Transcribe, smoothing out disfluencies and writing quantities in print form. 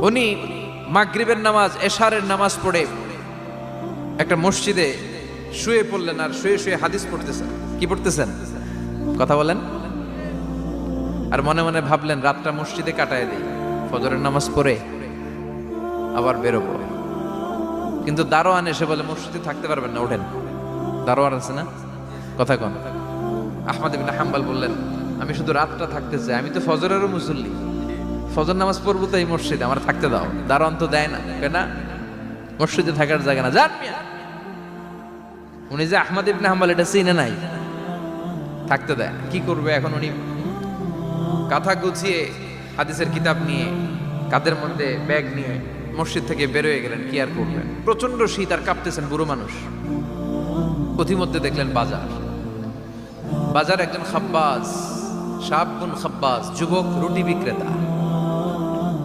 উনি মাগরিবের নামাজ এশারের নামাজ পড়ে একটা মসজিদে শুয়ে পড়লেন, আর শুয়ে শুয়ে হাদিস পড়তেছেন। কি পড়তেছেন? কথা বলেন। আর মনে মনে ভাবলেন রাতটা মসজিদে কাটায় দিই, ফজরের নামাজ পড়ে আবার বেরোবো। কিন্তু দারোয়ান এসে বলে মসজিদে থাকতে পারবেন না, ওঠেন। দারোয়ান আছে না, কথা কন। আহমদ ইবনে হাম্বল বললেন আমি শুধু রাতটা থাকতে চাই, আমি তো ফজরেরও মুসল্লি, ফজর নামাজ পড়বো তো এই মসজিদে, আমার থাকতে দাও। দারোয়ান তো দেয় না, কেন? মসজিদে থাকার জায়গা না, যান মিয়া। উনি যে আহমদ ইবনে হাম্বল এটা চিনে নাই, থাকতে দেয় না। কি করবে এখন? উনি কাঁথা গুছিয়ে হাদিসের কিতাব নিয়ে কাঁধের মধ্যে ব্যাগ নিয়ে মসজিদ থেকে বেরোয় গেলেন। কি আর করবেন, প্রচন্ড শীত, আর কাঁপতেছেন, বুড়ো মানুষ। পথিমধ্যে দেখলেন বাজার, বাজার একজন খাব্বাজ, শাবুন খাব্বাজ, যুবক রুটি বিক্রেতা।